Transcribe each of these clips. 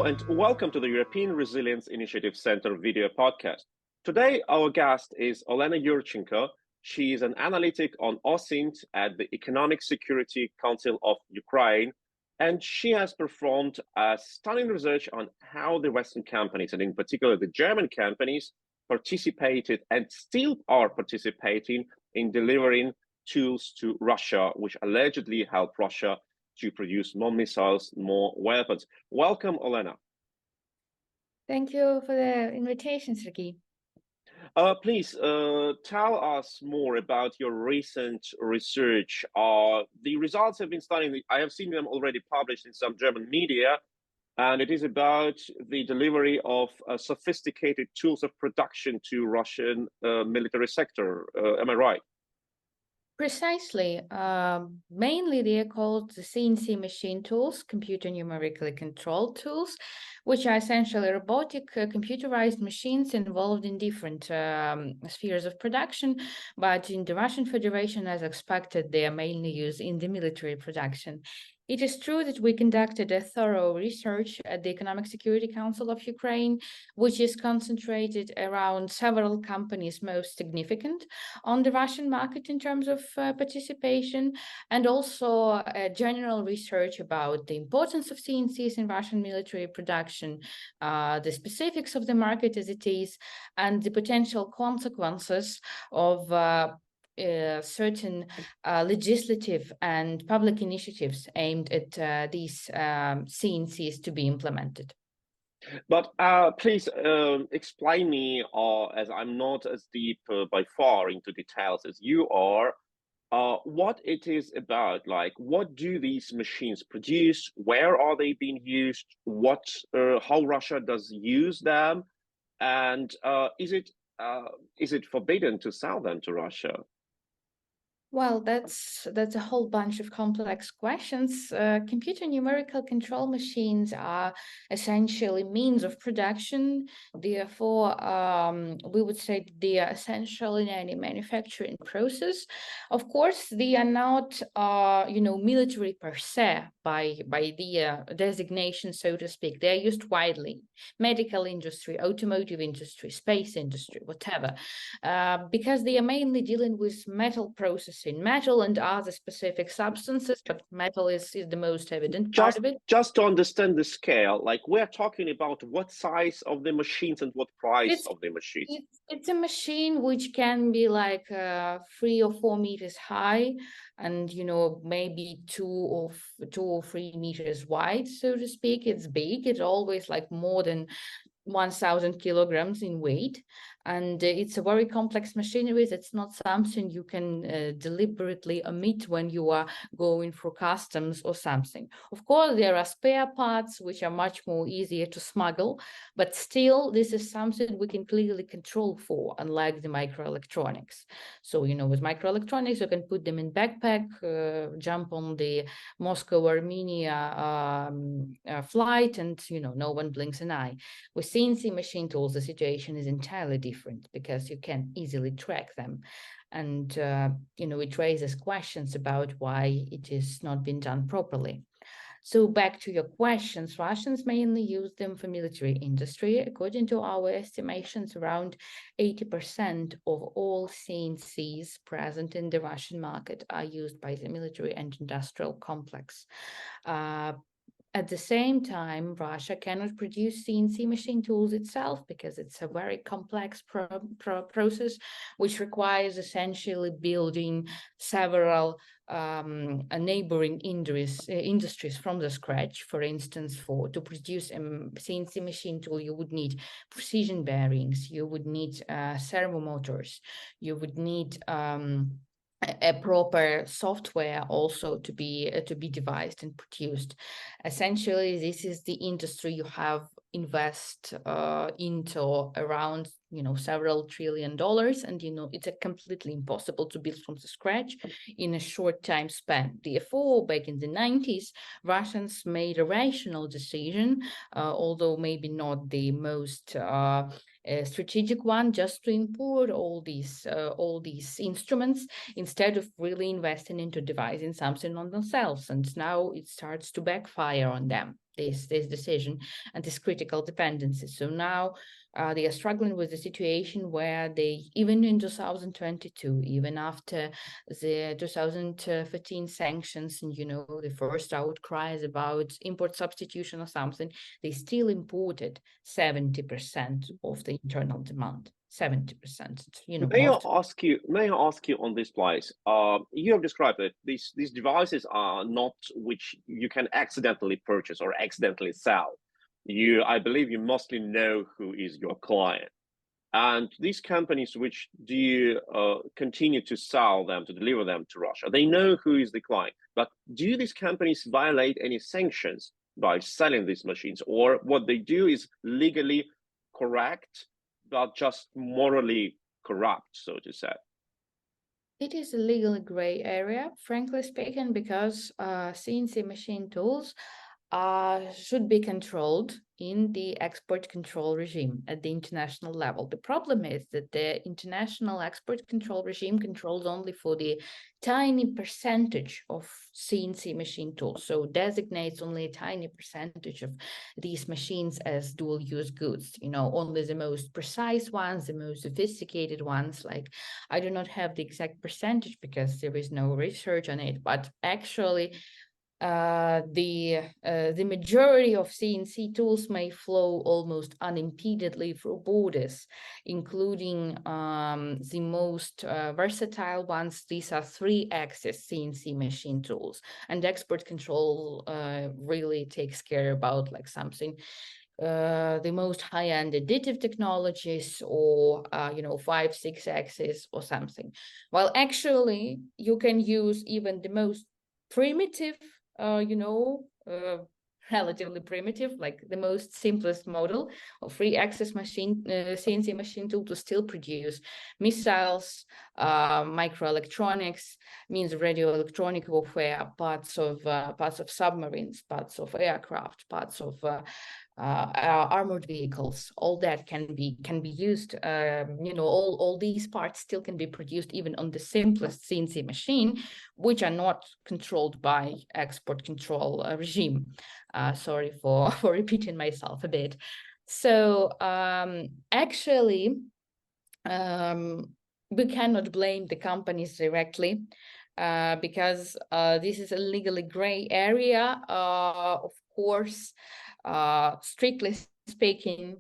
Hello and welcome to the European Resilience Initiative Center video podcast. Today, our guest is Olena Yurchenko. She is an analytic on OSINT at the Economic Security Council of Ukraine, and she has performed a stunning research on how the Western companies, and in particular the German companies, participated and still are participating in delivering tools to Russia, which allegedly help Russia to produce more missiles, more weapons. Welcome, Olena. Thank you for the invitation, Sergey. Please tell us more about your recent research. The results have been stunning. I have seen them already published in some German media, and it is about the delivery of sophisticated tools of production to Russian military sector. Am I right? Precisely. Mainly they are called the CNC machine tools, computer numerically controlled tools, which are essentially robotic computerized machines involved in different spheres of production. But in the Russian Federation, as expected, they are mainly used in the military production. It is true that we conducted a thorough research at the Economic Security Council of Ukraine, which is concentrated around several companies most significant on the Russian market in terms of participation, and also a general research about the importance of CNCs in Russian military production, the specifics of the market as it is, and the potential consequences of certain legislative and public initiatives aimed at these CNCs to be implemented. But please explain me, as I'm not as deep by far into details as you are, what it is about. Like, what do these machines produce? Where are they being used? How Russia does use them? And is it forbidden to sell them to Russia? Well, that's a whole bunch of complex questions. Computer numerical control machines are essentially means of production. Therefore, we would say they are essential in any manufacturing process. Of course, they are not, military per se by the designation, so to speak. They are used widely: medical industry, automotive industry, space industry, whatever, because they are mainly dealing with metal processing. Metal and other specific substances, but metal is the most evident part of it. Just to understand the scale, like, we're talking about what size of the machines and what price of the machines? It's a machine which can be like 3 or 4 meters high, and maybe 2 or 3 meters wide, so to speak. It's big. It's always like more than 1,000 kilograms in weight, and it's a very complex machinery. It's not something you can deliberately omit when you are going for customs or something. Of course, there are spare parts which are much more easier to smuggle, but still, this is something we can clearly control for, unlike the microelectronics. So, with microelectronics, you can put them in backpack, jump on the Moscow-Armenia flight, and, no one blinks an eye. With CNC machine tools, the situation is entirely different because you can easily track them. And, it raises questions about why it is not being done properly. So back to your questions, Russians mainly use them for military industry. According to our estimations, around 80% of all CNCs present in the Russian market are used by the military and industrial complex. At the same time, Russia cannot produce CNC machine tools itself because it's a very complex process, which requires essentially building several neighboring industries from the scratch. For instance, to produce a CNC machine tool, you would need precision bearings, you would need servo motors, you would need a proper software also to be devised and produced. Essentially, this is the industry you have invest into around several $1 trillion, and it's completely impossible to build from the scratch in a short time span. Therefore, back in the 90s, Russians made a rational decision, although maybe not the most strategic one, just to import all these instruments instead of really investing into devising something on themselves. And now it starts to backfire on them. this decision and this critical dependency. So now they are struggling with the situation where they, even in 2022, even after the 2015 sanctions and, you know, the first outcries about import substitution or something, they still imported 70% of the internal demand. 70%, you know. May I ask you? May I ask you on this, place? You have described that these devices are not which you can accidentally purchase or accidentally sell. I believe, you mostly know who is your client, and these companies which do you continue to sell them, to deliver them to Russia, they know who is the client. But do these companies violate any sanctions by selling these machines, or what they do is legally correct, but just morally corrupt, so to say? It is a legally gray area, frankly speaking, because CNC machine tools should be controlled in the export control regime at the international level. The problem is that the international export control regime controls only for the tiny percentage of CNC machine tools, so designates only a tiny percentage of these machines as dual-use goods, you know, only the most precise ones, the most sophisticated ones. Like, I do not have the exact percentage because there is no research on it, but actually the majority of CNC tools may flow almost unimpededly through borders, including the most versatile ones. These are 3-axis CNC machine tools, and export control really takes care about like something the most high-end additive technologies, or you know, 5-6 axis or something. While actually you can use even the most primitive, you know, relatively primitive, like the most simplest model of 3-axis machine, CNC machine tool to still produce missiles, microelectronics, means radio electronic warfare, parts of submarines, parts of aircraft, parts of armored vehicles. All that can be used. You know, all these parts still can be produced even on the simplest CNC machine, which are not controlled by export control regime. Sorry for repeating myself a bit. So actually, we cannot blame the companies directly, because this is a legally gray area. Of course, strictly speaking,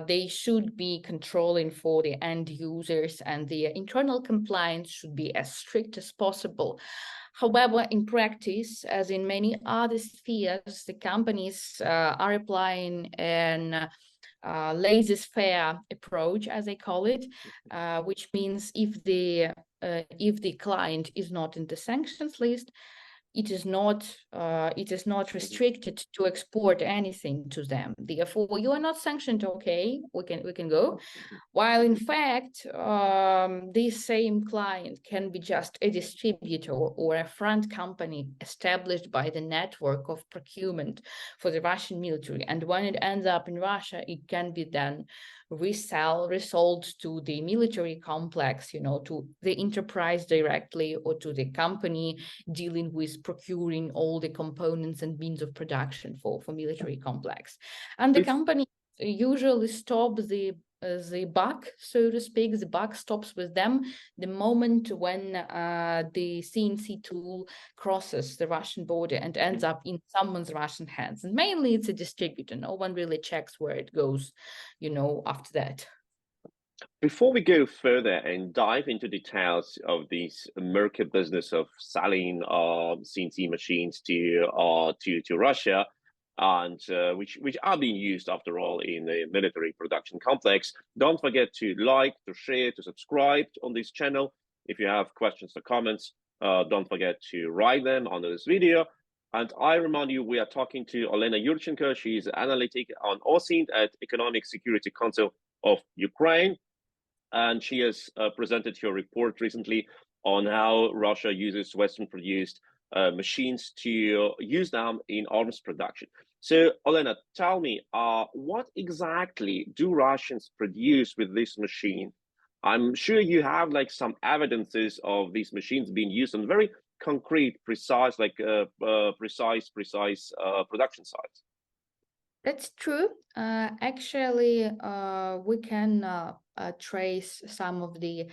they should be controlling for the end users, and the internal compliance should be as strict as possible. However, in practice, as in many other spheres, the companies are applying an laissez-faire approach, as they call it, which means if the client is not in the sanctions list, it is not restricted to export anything to them. Therefore, you are not sanctioned. Okay, we can go. While in fact, this same client can be just a distributor or a front company established by the network of procurement for the Russian military. And when it ends up in Russia, it can be then resold to the military complex, you know, to the enterprise directly, or to the company dealing with procuring all the components and means of production for military complex. And the company usually stop the buck, so to speak. The buck stops with them the moment when the CNC tool crosses the Russian border and ends up in someone's Russian hands. And mainly it's a distributor. No one really checks where it goes, you know, after that. Before we go further and dive into details of this murky business of selling CNC machines to Russia, and which are being used after all in the military production complex, don't forget to like, to share, to subscribe on this channel. If you have questions or comments, don't forget to write them under this video. And I remind you, we are talking to Olena Yurchenko. She is analytic on OSINT at Economic Security Council of Ukraine. And she has presented her report recently on how Russia uses Western-produced machines to use them in arms production. So, Olena, tell me, what exactly do Russians produce with this machine? I'm sure you have like some evidences of these machines being used on very concrete, precise, like precise production sites. That's true. Actually, we can trace some of the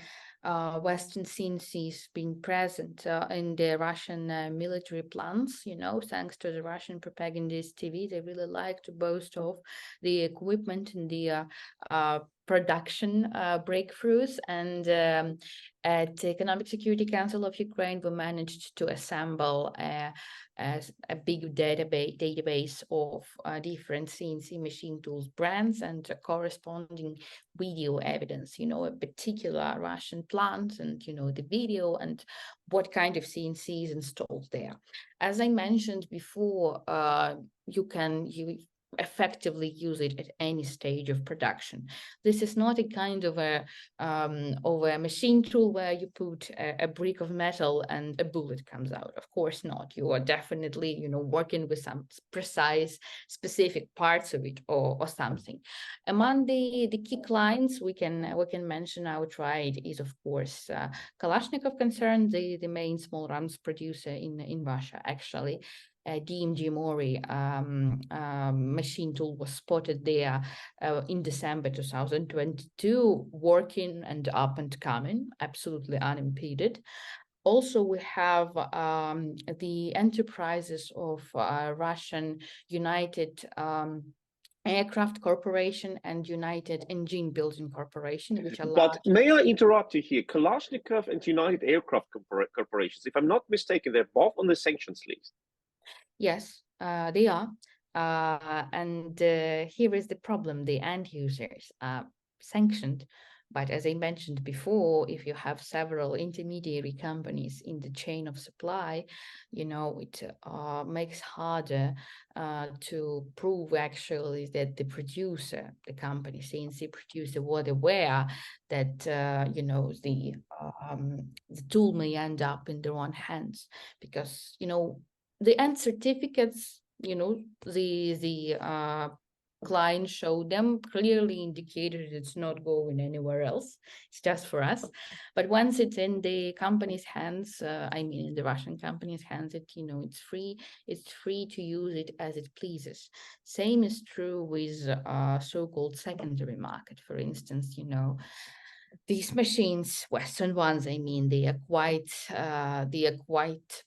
Western CNCs being present in the Russian military plans. You know, thanks to the Russian propagandist TV, they really like to boast of the equipment and the production breakthroughs. And at the Economic Security Council of Ukraine, we managed to assemble as a big database of different CNC machine tools brands and corresponding video evidence, you know, a particular Russian plant and, you know, the video and what kind of CNC is installed there. As I mentioned before, you effectively use it at any stage of production. This is not a kind of a machine tool where you put a brick of metal and a bullet comes out. Of course not. You are definitely, you know, working with some precise, specific parts of it or something. Among the key clients we can mention outright is of course Kalashnikov concerned, the main small arms producer in Russia actually. DMG Mori machine tool was spotted there in December 2022, working and up and coming, absolutely unimpeded. Also, we have the enterprises of Russian United Aircraft Corporation and United Engine Building Corporation, which are But may I interrupt you here? Kalashnikov and United Aircraft Corporations, if I'm not mistaken, they're both on the sanctions list. Yes, they are. And here is the problem. The end users are sanctioned. But as I mentioned before, if you have several intermediary companies in the chain of supply, you know, it makes harder to prove actually that the producer, the company, CNC producer, was aware that, you know, the tool may end up in the wrong hands because, you know, the end certificates, you know, the client showed them clearly indicated it's not going anywhere else. It's just for us. But once it's in the company's hands, I mean, in the Russian company's hands, it, you know, it's free. It's free to use it as it pleases. Same is true with so-called secondary market. For instance, you know, these machines, Western ones, I mean, they are quite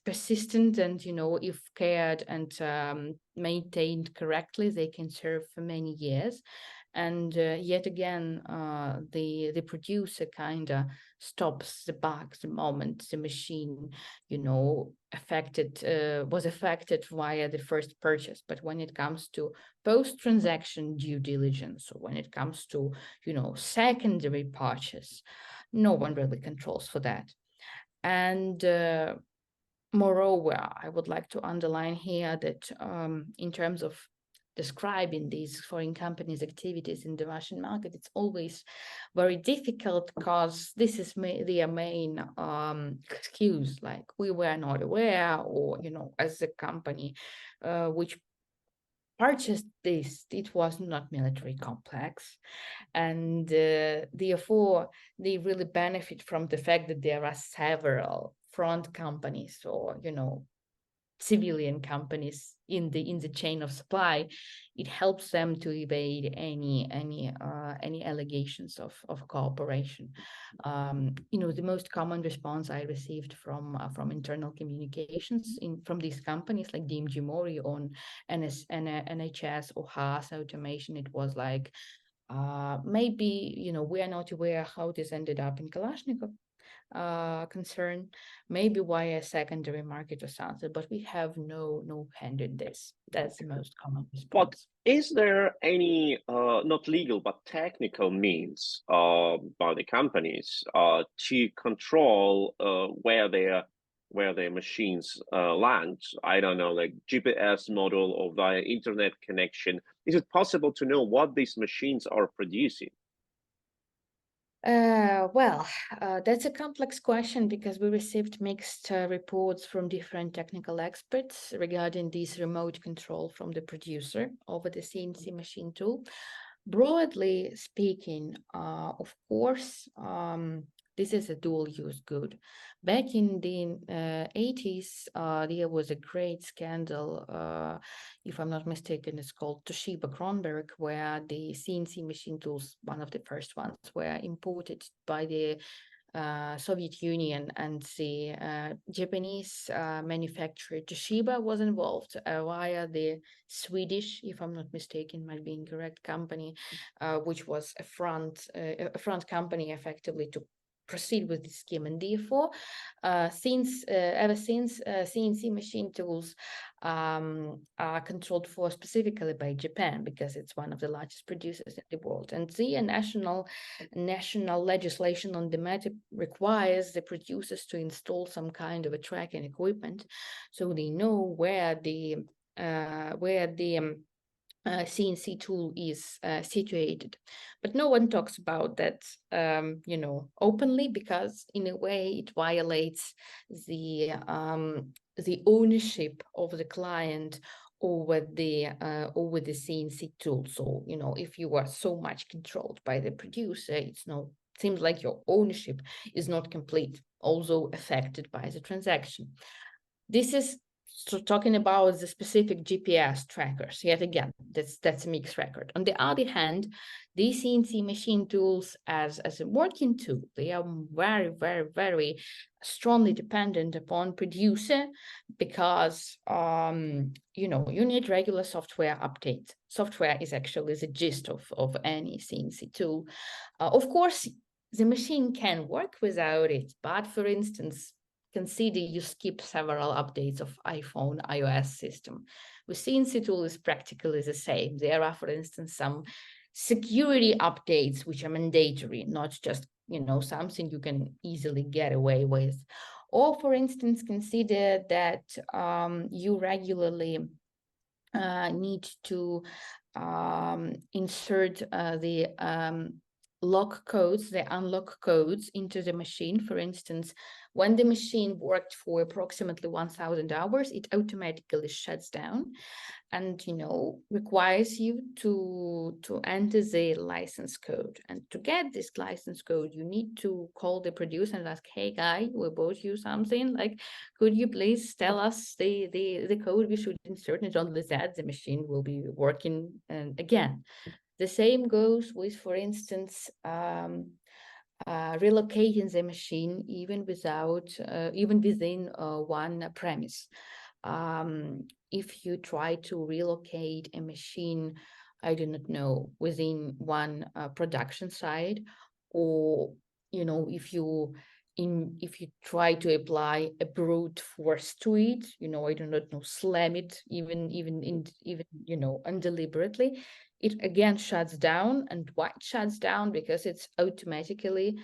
persistent, and you know, if cared and maintained correctly, they can serve for many years. And yet again, the producer kind of stops the bug the moment the machine, you know, was affected via the first purchase. But when it comes to post-transaction due diligence, or when it comes to, you know, secondary purchase, no one really controls for that. And moreover, I would like to underline here that in terms of describing these foreign companies' activities in the Russian market, it's always very difficult because this is their main excuse, like we were not aware, or, you know, as a company which purchased this, it was not military complex. And therefore, they really benefit from the fact that there are several front companies or, you know, civilian companies in the chain of supply. It helps them to evade any allegations of cooperation. You know, the most common response I received from internal communications from these companies like DMG Mori on NHS or Haas Automation, it was like, maybe, you know, we are not aware how this ended up in Kalashnikov concern, maybe why a secondary market or something, but we have no hand in this. That's the most common response. But is there any not legal but technical means by the companies to control where their machines land? I don't know, like GPS model or via internet connection. Is it possible to know what these machines are producing? Well, that's a complex question because we received mixed reports from different technical experts regarding this remote control from the producer over the CNC machine tool. Broadly speaking, of course, This is a dual-use good. Back in the 80s, there was a great scandal, if I'm not mistaken, it's called Toshiba Kronberg, where the CNC machine tools, one of the first ones, were imported by the Soviet Union, and the Japanese manufacturer Toshiba was involved via the Swedish, if I'm not mistaken, might be incorrect, company, which was a front company effectively to proceed with the scheme. And therefore, ever since CNC machine tools are controlled for specifically by Japan, because it's one of the largest producers in the world. And the national legislation on the matter requires the producers to install some kind of a tracking equipment, so they know where the CNC tool is situated. But no one talks about that, openly, because in a way it violates the ownership of the client over the CNC tool. So, if you are so much controlled by the producer, seems like your ownership is not complete, also affected by the transaction. This is talking about the specific GPS trackers. Yet again, that's a mixed record. On the other hand, these CNC machine tools as a working tool, they are very, very, very strongly dependent upon producer, because you need regular software updates. Software is actually the gist of any CNC tool. Of course, the machine can work without it, but for instance, consider you skip several updates of iPhone iOS system. With CNC tool is practically the same. There are, for instance, some security updates which are mandatory, not just something you can easily get away with. Or, for instance, consider that you regularly need to insert the lock codes, the unlock codes into the machine. For instance, when the machine worked for approximately 1,000 hours, it automatically shuts down and requires you to enter the license code. And to get this license code, you need to call the producer and ask, hey guy, we bought you something, like, could you please tell us the code we should insert? And only that the machine will be working again. The same goes with, for instance, relocating the machine even within one premise. If you try to relocate a machine, I do not know, within one production site, or if you try to apply a brute force to it, I do not know, slam it even undeliberately, it again shuts down. And why it shuts down? Because it's automatically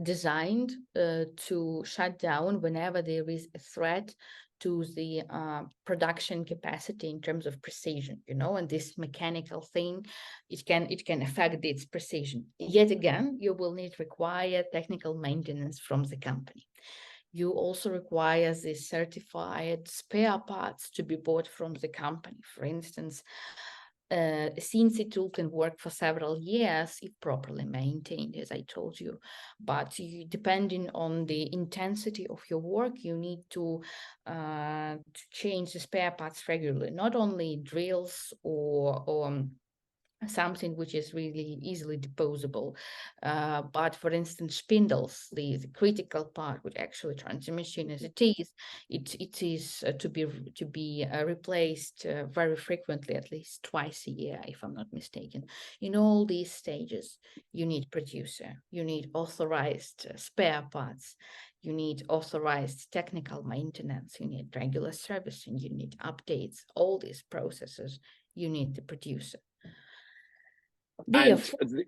designed to shut down whenever there is a threat to the production capacity in terms of precision, and this mechanical thing, it can affect its precision. Yet again, you will require technical maintenance from the company. You also require the certified spare parts to be bought from the company. For instance, a CNC tool can work for several years if properly maintained, as I told you. But depending on the intensity of your work, you need to change the spare parts regularly, not only drills or something which is really easily disposable, but for instance, spindles, the critical part, which actually turns the machine as it is, it is to be replaced very frequently, at least twice a year, if I'm not mistaken. In all these stages, you need producer, you need authorized spare parts, you need authorized technical maintenance, you need regular servicing, you need updates. All these processes, you need the producer.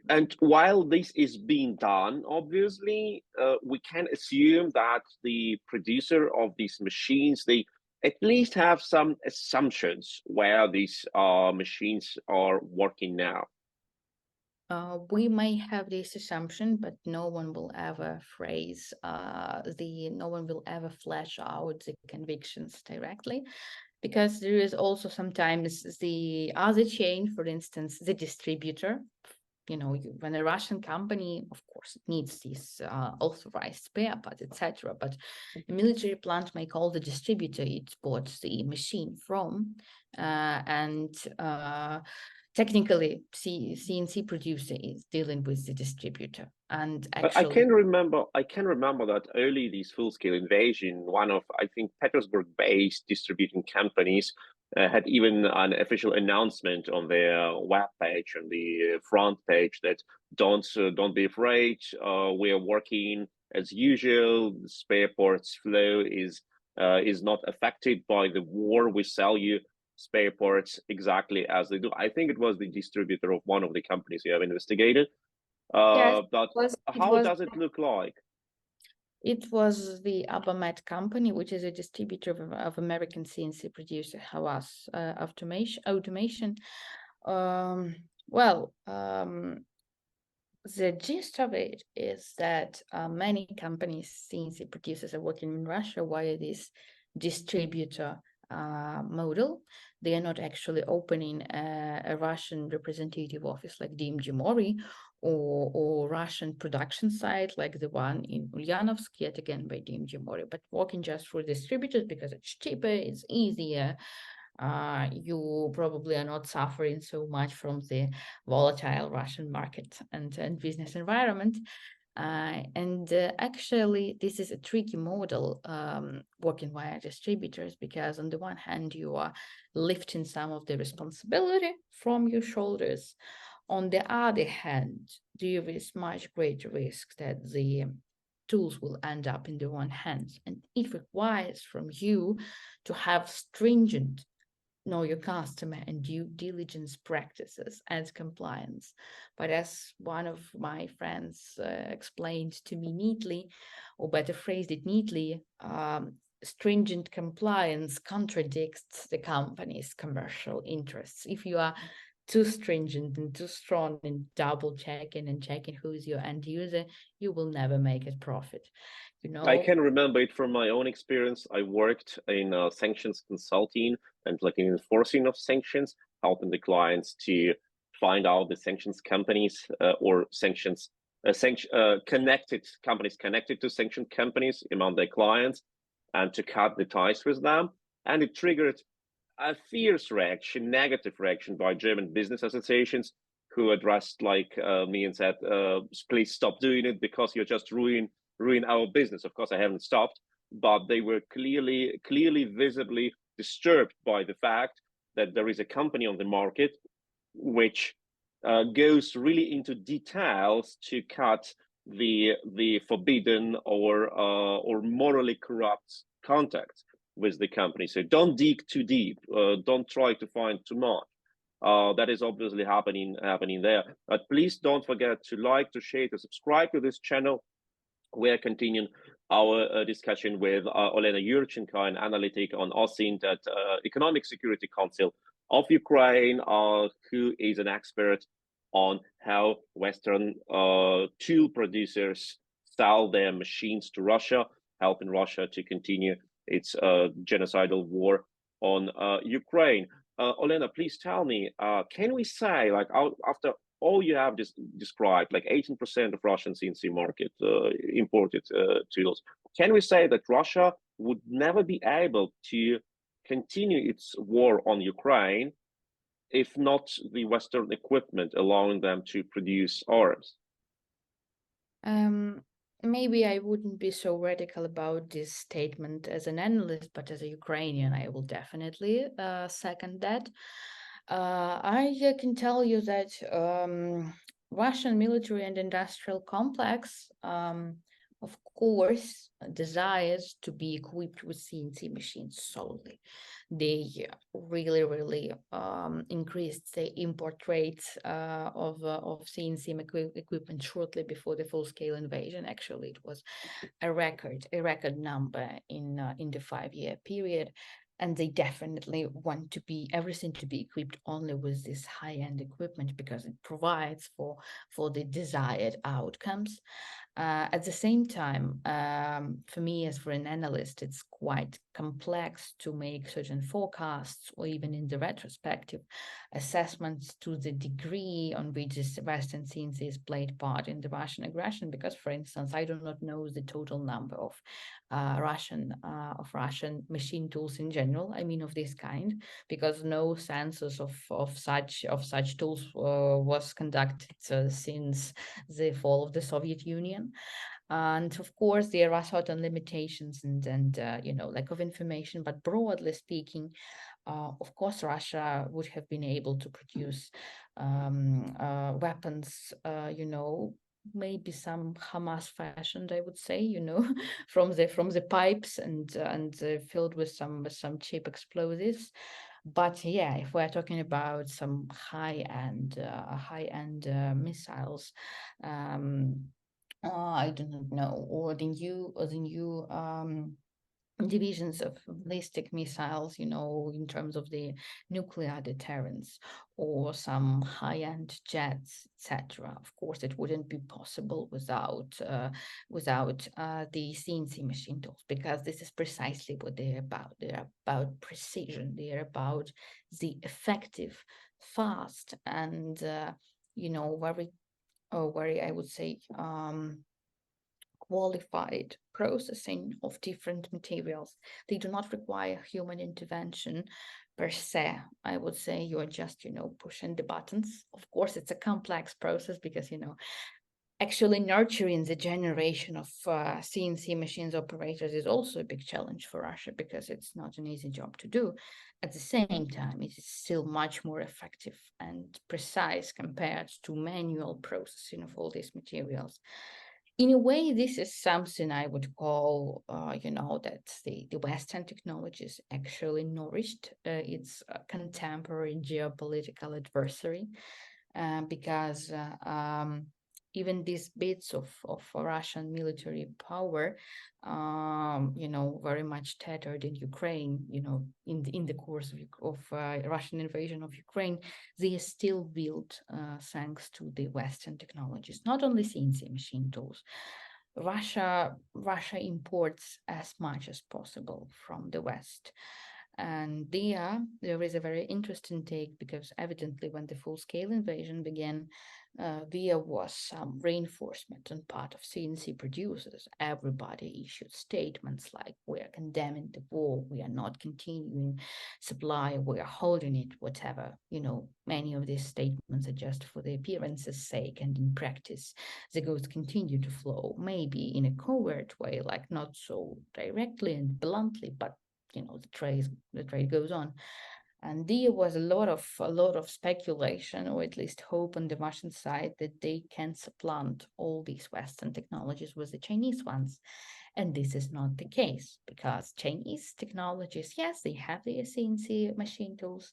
And while this is being done, obviously, we can assume that the producer of these machines, they at least have some assumptions where these machines are working now. We may have this assumption, but no one will ever no one will ever flesh out the convictions directly, because there is also sometimes the other chain, for instance, the distributor. when a Russian company, of course, it needs these authorized spare parts, etc. But a military plant may call the distributor it bought the machine from, and technically, CNC producer is dealing with the distributor, and I actually, can remember. I can remember that early these full-scale invasion, one of I think Petersburg-based distributing companies had even an official announcement on their web page, on the front page, that don't be afraid. We are working as usual. The spare parts flow is not affected by the war. We sell you spare parts exactly as they do. I think it was the distributor of one of the companies you have investigated. yes, But it how was does it look like? it was the Abamet company, which is a distributor of American CNC producer Havas automation. Um, well, the gist of it is that many companies, CNC producers, are working in Russia via this distributor model. They are not actually opening a Russian representative office like DMG Mori, or Russian production site like the one in Ulyanovsk, yet again by DMG Mori, but working just for distributors because it's cheaper, it's easier. You probably are not suffering so much from the volatile Russian market and business environment. Actually, this is a tricky model, working via distributors, because on the one hand, you are lifting some of the responsibility from your shoulders. On the other hand, there is much greater risk that the tools will end up in the wrong hands. And it requires from you to have stringent know your customer and due diligence practices and compliance. But as one of my friends explained to me neatly, or better phrased it neatly, stringent compliance contradicts the company's commercial interests. If you are too stringent and too strong in double checking and checking who's your end user, you will never make a profit. I can remember it from my own experience. I worked in sanctions consulting and like in enforcing of sanctions, helping the clients to find out the sanctions companies or sanctions connected companies connected to sanctioned companies among their clients, and to cut the ties with them. And it triggered a fierce reaction, negative reaction by German business associations, who addressed like me and said, please stop doing it because you're just ruin our business. Of course, I haven't stopped, but they were clearly, visibly disturbed by the fact that there is a company on the market which goes really into details to cut the forbidden or morally corrupt contacts with the company. So don't dig too deep. Don't try to find too much. That is obviously happening there. But please don't forget to like, to share, to subscribe to this channel. We are continuing our discussion with Olena Yurchenko, an analytic on OSINT at Economic Security Council of Ukraine, who is an expert on how Western tool producers sell their machines to Russia, helping Russia to continue its genocidal war on Ukraine. Olena, please tell me, can we say, like, after all you have described, like 18% of Russian CNC market imported tools, can we say that Russia would never be able to continue its war on Ukraine if not the Western equipment allowing them to produce arms? Maybe I wouldn't be so radical about this statement as an analyst, but as a Ukrainian, I will definitely second that. I can tell you that Russian military and industrial complex, of course, desires to be equipped with CNC machines solely. They really, really increased the import rates of CNC equipment shortly before the full-scale invasion. Actually, it was a record number in the 5-year period. And they definitely want everything to be equipped only with this high-end equipment because it provides for the desired outcomes. At the same time, for me, as for an analyst, it's quite complex to make certain forecasts or even in the retrospective assessments to the degree on which this Western CNCs played part in the Russian aggression. Because, for instance, I do not know the total number of Russian machine tools in general. I mean, of this kind, because no census of such tools was conducted since the fall of the Soviet Union. And of course, there are certain limitations and lack of information. But broadly speaking, of course, Russia would have been able to produce weapons, maybe some Hamas fashioned, I would say, from the pipes and filled with some cheap explosives. But yeah, if we're talking about some high-end missiles, I do not know, or the new divisions of ballistic missiles, in terms of the nuclear deterrence, or some high-end jets, etc. Of course, it wouldn't be possible without the CNC machine tools, because this is precisely what they're about. They're about precision. They're about the effective, fast, and very, I would say, qualified processing of different materials. They do not require human intervention per se. I would say you are just, pushing the buttons. Of course, it's a complex process because, actually nurturing the generation of CNC machines operators is also a big challenge for Russia, because it's not an easy job to do. At the same time, it is still much more effective and precise compared to manual processing of all these materials. In a way, this is something I would call, that the Western technologies actually nourished its contemporary geopolitical adversary, because even these bits of Russian military power, very much tattered in Ukraine, in the course of Russian invasion of Ukraine, they still built thanks to the Western technologies, not only CNC machine tools. Russia imports as much as possible from the West. And there is a very interesting take, because evidently when the full-scale invasion began, there was some reinforcement on part of CNC producers. Everybody issued statements like, we are condemning the war, we are not continuing supply, we are holding it, whatever. Many of these statements are just for the appearance's sake, and in practice, the goods continue to flow, maybe in a covert way, like not so directly and bluntly, but the trade goes on. And there was a lot of speculation, or at least hope on the Russian side, that they can supplant all these Western technologies with the Chinese ones. And this is not the case, because Chinese technologies, yes, they have the CNC machine tools,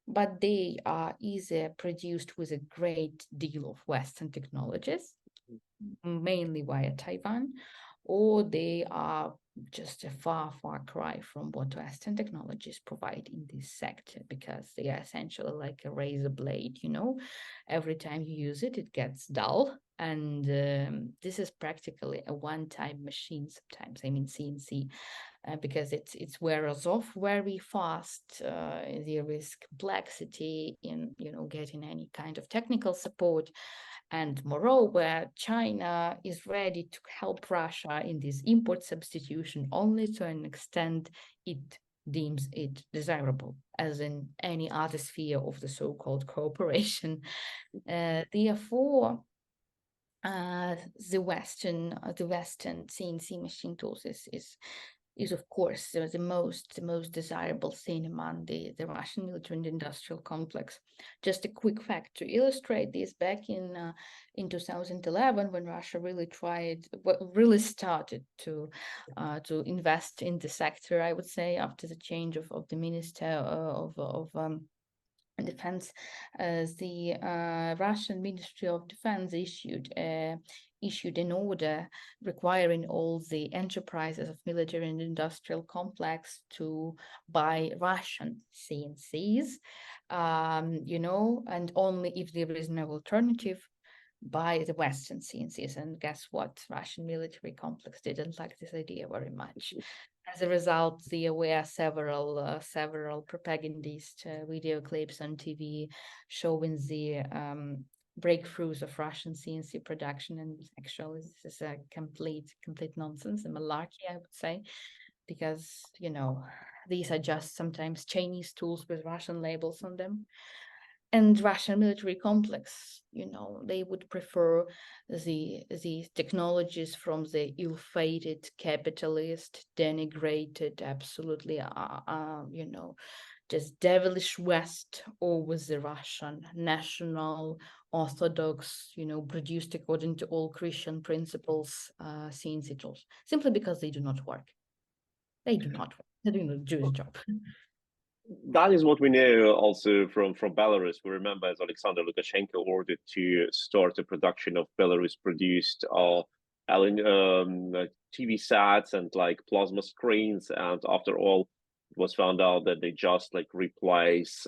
but they are either produced with a great deal of Western technologies, mainly via Taiwan, or they are just a far cry from what Western technologies provide in this sector, because they are essentially like a razor blade. Every time you use it, it gets dull, and this is practically a one-time machine. Sometimes, I mean CNC, because it wears off very fast. There is complexity in getting any kind of technical support. And moreover, China is ready to help Russia in this import substitution only to an extent it deems it desirable, as in any other sphere of the so-called cooperation. Therefore, the Western CNC machine tools is of course the most desirable thing among the Russian military and industrial complex. Just a quick fact to illustrate this: back in 2011, when Russia really started to invest in the sector, I would say, after the change of the Minister of Defense, the Russian Ministry of Defense issued an order requiring all the enterprises of military and industrial complex to buy Russian CNCs, and only if there is no alternative, buy the Western CNCs. And guess what? Russian military complex didn't like this idea very much. As a result, there were several propagandist video clips on TV showing the breakthroughs of Russian CNC production, and actually this is a complete nonsense, a malarkey, I would say, because these are just sometimes Chinese tools with Russian labels on them. And Russian military complex, they would prefer the technologies from the ill-fated capitalist, denigrated, absolutely, just devilish West over the Russian national Orthodox, produced according to all Christian principles, CNC tools, simply because they do not work. They do not work. They do not do the job. That is what we know also from Belarus. We remember as Alexander Lukashenko ordered to start the production of Belarus-produced TV sets and like plasma screens, and after all, it was found out that they just like replace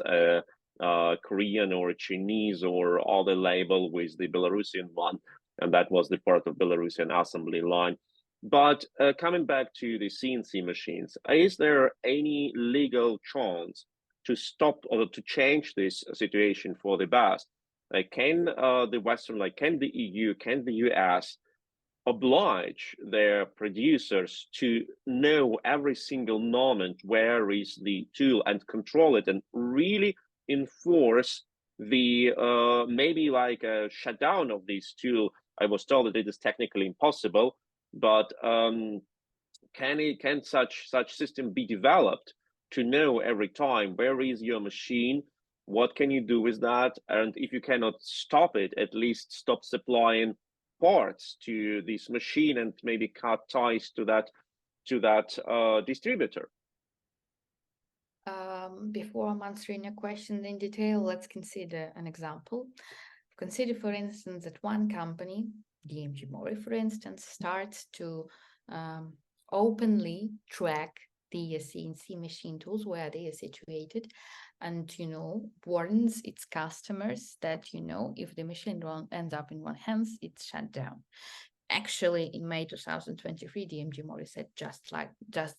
Korean or Chinese or other label with the Belarusian one, and that was the part of Belarusian assembly line. But coming back to the CNC machines, is there any legal chance to stop or to change this situation for the best? Like, can the Western, like, can the EU, can the US oblige their producers to know every single moment where is the tool and control it and really enforce the maybe like a shutdown of this tool? I was told that it is technically impossible, but can such system be developed to know every time where is your machine, what can you do with that, and if you cannot stop it, at least stop supplying parts to this machine and maybe cut ties to that distributor? Before I'm answering your question in detail, let's consider an example. Consider, for instance, that one company, DMG Mori, for instance, starts to openly track the CNC machine tools where they are situated, and warns its customers that if the machine ends up in one hands, it's shut down. Actually, in May 2023, DMG Mori said just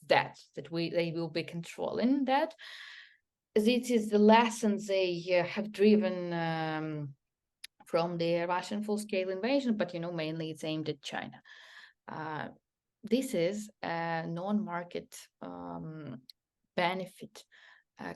that they will be controlling that. This is the lessons they have driven from the Russian full-scale invasion, but mainly it's aimed at China. This is a non-market benefit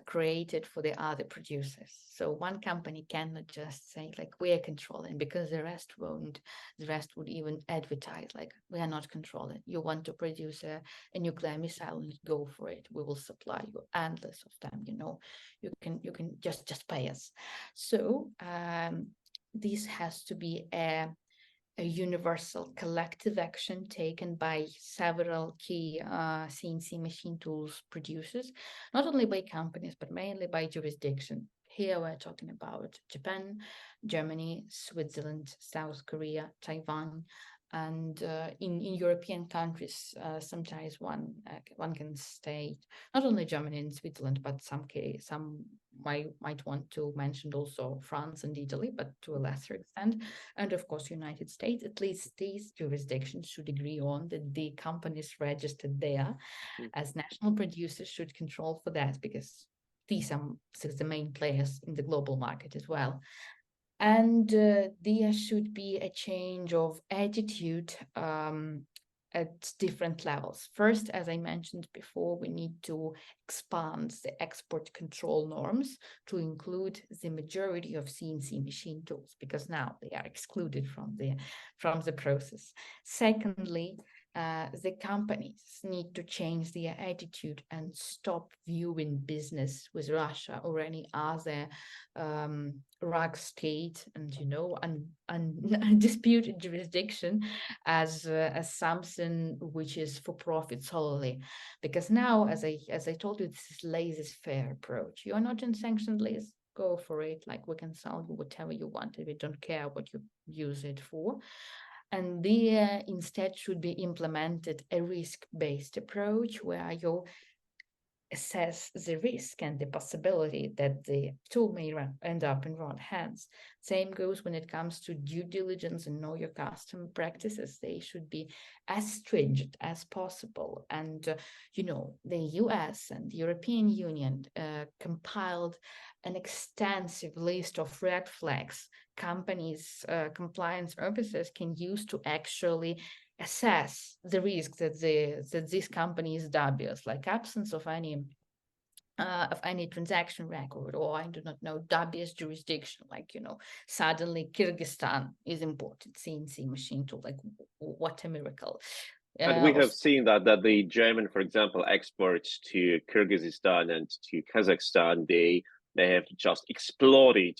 created for the other producers. So one company cannot just say like we are controlling, because the rest won't. The rest would even advertise like we are not controlling. You want to produce a nuclear missile, go for it. We will supply you endless of them. You can just pay us. So this has to be a universal collective action taken by several key CNC machine tools producers, not only by companies, but mainly by jurisdiction. Here we're talking about Japan, Germany, Switzerland, South Korea, Taiwan, and in European countries, sometimes one can state not only Germany and Switzerland, but some might want to mention also France and Italy, but to a lesser extent, and of course United States. At least these jurisdictions should agree on that the companies registered there as national producers should control for that, because these are the main players in the global market as well. And there should be a change of attitude at different levels. First, as I mentioned before, we need to expand the export control norms to include the majority of CNC machine tools, because now they are excluded from the process. Secondly, the companies need to change their attitude and stop viewing business with Russia or any other rug state and undisputed jurisdiction as something which is for profit solely. Because now, as I told you, this is laissez-faire approach. You are not in sanctioned list, go for it. Like, we can sell you whatever you want. We don't care what you use it for. And there instead should be implemented a risk-based approach where you assess the risk and the possibility that the tool may end up in wrong hands. Same goes when it comes to due diligence and know your customer practices. They should be as stringent as possible. And, the US and the European Union compiled an extensive list of red flags companies, compliance officers can use to actually assess the risk that this company is dubious, like absence of any transaction record, or I do not know, dubious jurisdiction, like suddenly Kyrgyzstan is imported CNC machine tool, like what a miracle. And we have seen that the German, for example, exports to Kyrgyzstan and to Kazakhstan, they have just exploded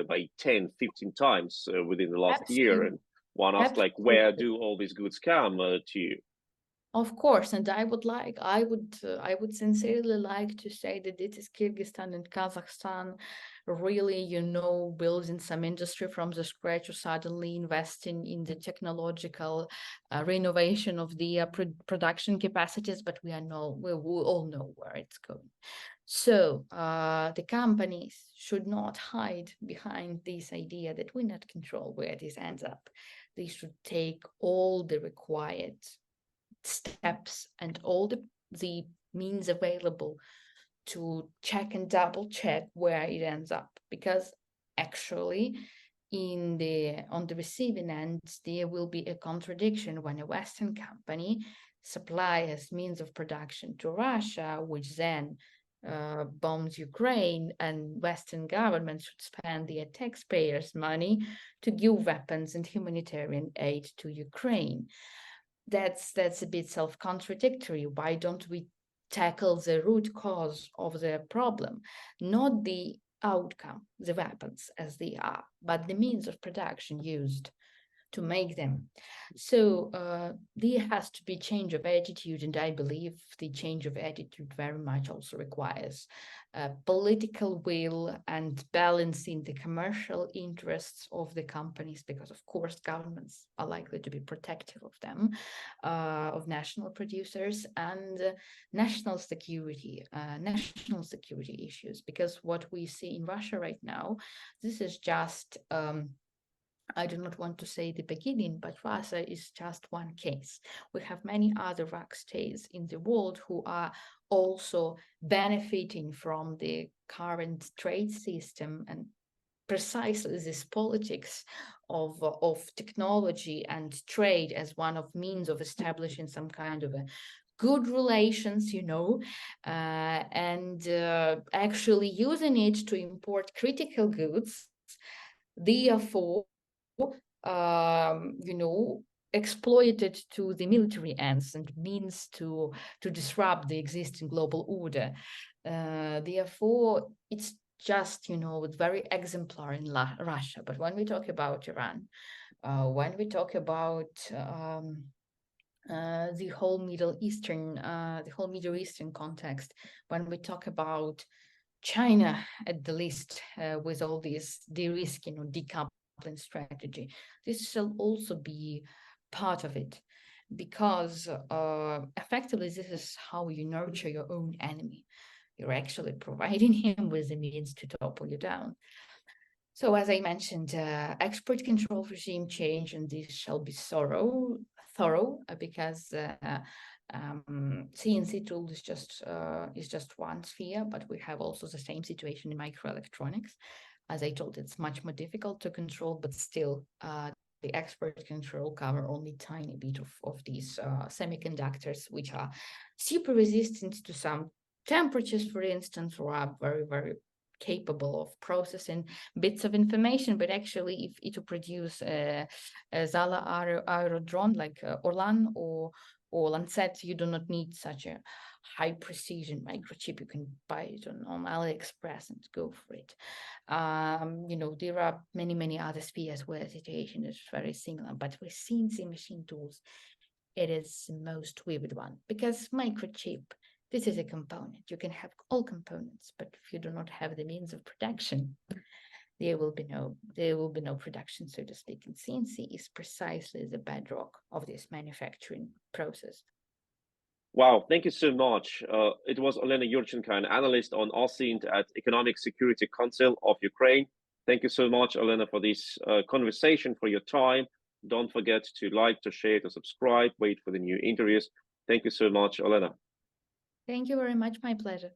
by 10, 15 times within the last year. And one asks, like, where do all these goods come to? Of course, and I would sincerely like to say that this is Kyrgyzstan and Kazakhstan really, building some industry from the scratch, or suddenly investing in the technological renovation of the production capacities, but we all know where it's going. So the companies should not hide behind this idea that we not control where this ends up. They should take all the required steps and all the means available to check and double check where it ends up, because actually on the receiving end there will be a contradiction when a Western company supplies means of production to Russia, which then bombs Ukraine, and Western governments should spend their taxpayers' money to give weapons and humanitarian aid to Ukraine. That's a bit self-contradictory. Why don't we tackle the root cause of the problem, not the outcome, the weapons as they are, but the means of production used to make them? So there has to be change of attitude, and I believe the change of attitude very much also requires political will and balancing the commercial interests of the companies, because of course governments are likely to be protective of them, of national producers, and national security issues, because what we see in Russia right now, this is just I do not want to say the beginning, but Russia is just one case. We have many other rock states in the world who are also benefiting from the current trade system, and precisely this politics of technology and trade as one of means of establishing some kind of a good relations, and actually using it to import critical goods, therefore exploited to the military ends and means to disrupt the existing global order. Therefore, it's just very exemplar in Russia. But when we talk about Iran, when we talk about the whole Middle Eastern context, when we talk about China at the least, with all these de-risking or decoupling strategy, this shall also be part of it, because effectively this is how you nurture your own enemy. You're actually providing him with the means to topple you down. So as I mentioned, export control regime change, and this shall be thorough, because CNC tool is just one sphere, but we have also the same situation in microelectronics. As I told, it's much more difficult to control, but still the export control cover only tiny bit of these semiconductors, which are super resistant to some temperatures, for instance, or are very, very capable of processing bits of information. But actually, if to produce a Zala aerodrone like Orlan or Lancet, you do not need such a high precision microchip. You can buy it on AliExpress and go for it. There are many other spheres where the situation is very similar, but with CNC machine tools, it is the most vivid one, because microchip, this is a component. You can have all components, but if you do not have the means of production, there will be no production, so to speak. And CNC is precisely the bedrock of this manufacturing process. Wow, thank you so much. It was Olena Yurchenko, an analyst on OSINT at Economic Security Council of Ukraine. Thank you so much, Olena, for this conversation, for your time. Don't forget to like, to share, to subscribe, wait for the new interviews. Thank you so much, Olena. Thank you very much. My pleasure.